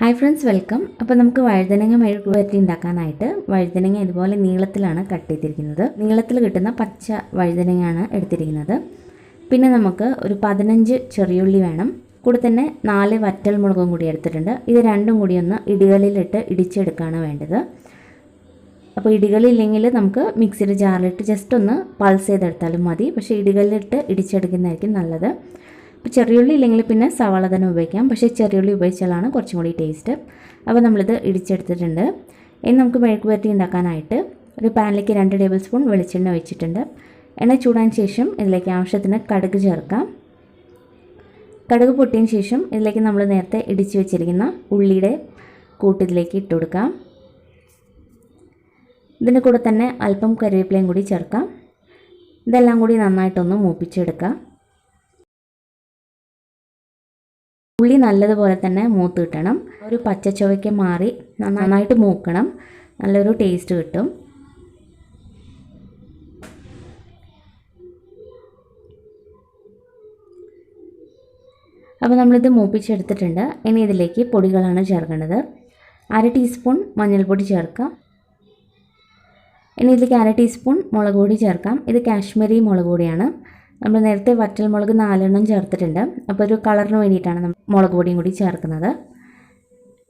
Hi friends, welcome. അപ്പോൾ നമുക്ക് വഴുതനങ്ങ മെഴുക്കുപുരട്ടി ഉണ്ടാക്കാനായിട്ട് വഴുതനങ്ങ ഇതുപോലെ നീളത്തിലാണ് കട്ട് ചെയ്തിരിക്കുന്നത്. നീളത്തിൽ കിട്ടുന്ന പച്ച വഴുതനങ്ങയാണ് എടുത്തിരിക്കുന്നത്. പിന്നെ നമുക്ക് ഒരു 15 ചെറിയുള്ളി വേണം. കൂടെ തന്നെ 4 വറ്റൽമുളകും കൂടി എടുത്തിട്ടുണ്ട്. ഇത് രണ്ടും കൂടി ഒന്ന് ഇടികല്ലിലിട്ട് ഇടിച്ചെടുക്കുകയാണ് വേണ്ടത്. അപ്പോൾ ഇടികളില്ലെങ്കിൽ നമുക്ക് മിക്സിയുടെ ജാറിലിട്ട് ജസ്റ്റ് ഒന്ന് പൾസ് ചെയ്തെടുത്താലും മതി. പക്ഷേ ഇടികല്ലിലിട്ട് ഇടിച്ചെടുക്കുന്നതായിരിക്കും നല്ലത്. ഇപ്പോൾ ചെറിയുള്ളി ഇല്ലെങ്കിൽ പിന്നെ സവാള തന്നെ ഉപയോഗിക്കാം. പക്ഷേ ചെറിയുള്ളി ഉപയോഗിച്ചാലാണ് കുറച്ചും കൂടി ടേസ്റ്റ്. അപ്പോൾ നമ്മളിത് ഇടിച്ചെടുത്തിട്ടുണ്ട്. ഇനി നമുക്ക് മെഴുക്കുപുരട്ടി ഉണ്ടാക്കാനായിട്ട് ഒരു പാനിലേക്ക് 2 ടേബിൾ സ്പൂൺ വെളിച്ചെണ്ണ ഒഴിച്ചിട്ടുണ്ട്. എണ്ണ ചൂടാൻ ശേഷം ഇതിലേക്ക് ആവശ്യത്തിന് കടുക് ചേർക്കാം. കടുക് പൊട്ടിയതിന് ശേഷം ഇതിലേക്ക് നമ്മൾ നേരത്തെ ഇടിച്ച് വെച്ചിരിക്കുന്ന ഉള്ളിയുടെ കൂട്ടിലേക്ക് ഇട്ട് കൊടുക്കാം. ഇതിൻ്റെ കൂടെ തന്നെ അല്പം കറിവേപ്പിലയും കൂടി ചേർക്കാം. ഇതെല്ലാം കൂടി നന്നായിട്ടൊന്ന് മൂപ്പിച്ചെടുക്കാം. ഉള്ളി നല്ലതുപോലെ തന്നെ മൂത്ത് കിട്ടണം. ഒരു പച്ചച്ചുവയ്ക്ക് മാറി നന്നായിട്ട് മൂക്കണം. നല്ലൊരു ടേസ്റ്റ് കിട്ടും. അപ്പോൾ നമ്മളിത് മൂപ്പിച്ചെടുത്തിട്ടുണ്ട്. ഇനി ഇതിലേക്ക് പൊടികളാണ് ചേർക്കേണ്ടത്. 1/2 ടീസ്പൂൺ മഞ്ഞൾപ്പൊടി ചേർക്കാം. ഇനി ഇതിലേക്ക് 1/2 ടീസ്പൂൺ മുളക് പൊടി ചേർക്കാം. ഇത് കാശ്മീരി മുളക് പൊടിയാണ്. നമ്മൾ നേരത്തെ വറ്റൽമുളക് 4 എണ്ണം ചേർത്തിട്ടുണ്ട്. അപ്പോൾ ഒരു കളറിന് വേണ്ടിയിട്ടാണ് നമ്മൾ മുളക് പൊടിയും കൂടി ചേർക്കുന്നത്.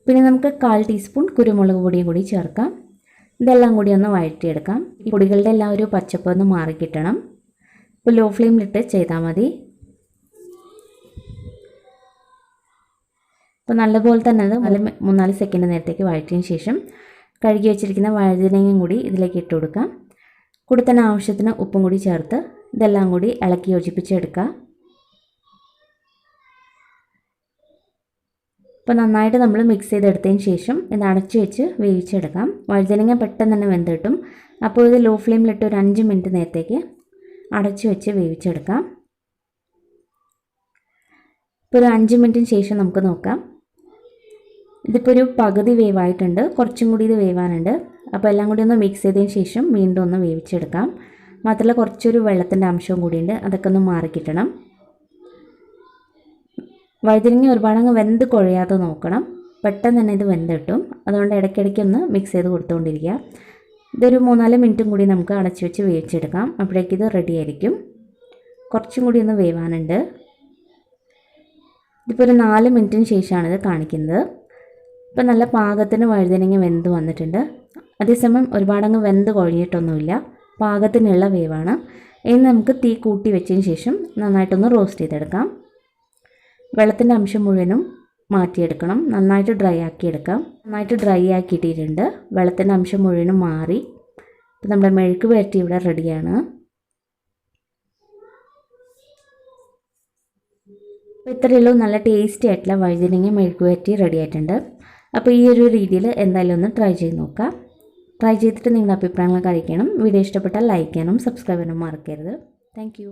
പിന്നെ നമുക്ക് 1/4 ടീസ്പൂൺ കുരുമുളക് പൊടിയും കൂടി ചേർക്കാം. ഇതെല്ലാം കൂടി ഒന്ന് വഴറ്റിയെടുക്കാം. ഈ പൊടികളുടെ എല്ലാം ഒരു പച്ചപ്പ് ഒന്ന് മാറിക്കിട്ടണം. ഇപ്പോൾ ലോ ഫ്ലെയിമിലിട്ട് ചെയ്താൽ മതി. അപ്പോൾ നല്ലപോലെ തന്നെ അത് 3-4 സെക്കൻഡ് നേരത്തേക്ക് വഴറ്റിയതിന് ശേഷം കഴുകി വെച്ചിരിക്കുന്ന വഴുതനങ്ങയും കൂടി ഇതിലേക്ക് ഇട്ട് കൊടുക്കാം. കൂടെ തന്നെ ആവശ്യത്തിന് ഉപ്പും കൂടി ചേർത്ത് ഇതെല്ലാം കൂടി ഇളക്കി യോജിപ്പിച്ചെടുക്കുക. ഇപ്പോൾ നന്നായിട്ട് നമ്മൾ മിക്സ് ചെയ്തെടുത്തതിന് ശേഷം ഇത് അടച്ചു വെച്ച് വേവിച്ചെടുക്കാം. വഴുതനങ്ങ പെട്ടെന്ന് തന്നെ വെന്ത് കിട്ടും. അപ്പോൾ ഇത് ലോ ഫ്ലെയിമിലിട്ട് ഒരു 5 മിനിറ്റ് നേരത്തേക്ക് അടച്ചു വെച്ച് വേവിച്ചെടുക്കാം. ഇപ്പോൾ ഒരു 5 മിനിറ്റിന് ശേഷം നമുക്ക് നോക്കാം. ഇതിപ്പോൾ ഒരു പകുതി വേവായിട്ടുണ്ട്. കുറച്ചും കൂടി ഇത് വേവാനുണ്ട്. അപ്പോൾ എല്ലാം കൂടി ഒന്ന് മിക്സ് ചെയ്തതിന് ശേഷം വീണ്ടും ഒന്ന് വേവിച്ചെടുക്കാം. മാത്രമല്ല കുറച്ചൊരു വെള്ളത്തിൻ്റെ അംശവും കൂടിയുണ്ട്. അതൊക്കെ ഒന്ന് മാറിക്കിട്ടണം. വഴുതനങ്ങ ഒരുപാടങ്ങ് വെന്ത് കുഴയാതെ നോക്കണം. പെട്ടെന്ന് തന്നെ ഇത് വെന്ത് കിട്ടും. അതുകൊണ്ട് ഇടയ്ക്കിടയ്ക്ക് ഒന്ന് മിക്സ് ചെയ്ത് കൊടുത്തുകൊണ്ടിരിക്കുക. ഇതൊരു 3-4 മിനിറ്റും കൂടി നമുക്ക് അടച്ചു വെച്ച് വേവിച്ചെടുക്കാം. അപ്പോഴേക്ക് ഇത് റെഡി ആയിരിക്കും. കുറച്ചും കൂടി ഒന്ന് വേവാനുണ്ട്. ഇതിപ്പോൾ ഒരു 4 മിനിറ്റിന് ശേഷമാണ് ഇത് കാണിക്കുന്നത്. ഇപ്പോൾ നല്ല പാകത്തിന് വഴുതനങ്ങ വെന്ത് വന്നിട്ടുണ്ട്. അതേസമയം ഒരുപാടങ്ങ് വെന്ത് കുഴഞ്ഞിട്ടൊന്നുമില്ല. പാകത്തിനുള്ള വേവാണ്. ഇനി നമുക്ക് തീ കൂട്ടി വെച്ചതിന് ശേഷം നന്നായിട്ടൊന്ന് റോസ്റ്റ് ചെയ്തെടുക്കാം. വെള്ളത്തിൻ്റെ അംശം മുഴുവനും മാറ്റിയെടുക്കണം. നന്നായിട്ട് ഡ്രൈ ആക്കിയെടുക്കാം. നന്നായിട്ട് ഡ്രൈ ആക്കിയിട്ടിട്ടുണ്ട്. വെള്ളത്തിൻ്റെ അംശം മുഴുവനും മാറി. ഇപ്പോൾ നമ്മുടെ മെഴുക്കുപുരട്ടി ഇവിടെ റെഡിയാണ്. അപ്പോൾ ഇത്രയുള്ളൂ നല്ല ടേസ്റ്റി ആയിട്ടുള്ള വഴുതനങ്ങ മെഴുക്കുപുരട്ടി റെഡി ആയിട്ടുണ്ട്. അപ്പോൾ ഈ ഒരു രീതിയിൽ എന്തായാലും ഒന്ന് ട്രൈ ചെയ്ത് നോക്കാം. ട്രൈ ചെയ്തിട്ട് നിങ്ങളുടെ അഭിപ്രായങ്ങളൊക്കെ അറിയിക്കണം. വീഡിയോ ഇഷ്ടപ്പെട്ടാൽ ലൈക്ക് ചെയ്യാനും സബ്സ്ക്രൈബ് ചെയ്യാനും മറക്കരുത്. താങ്ക്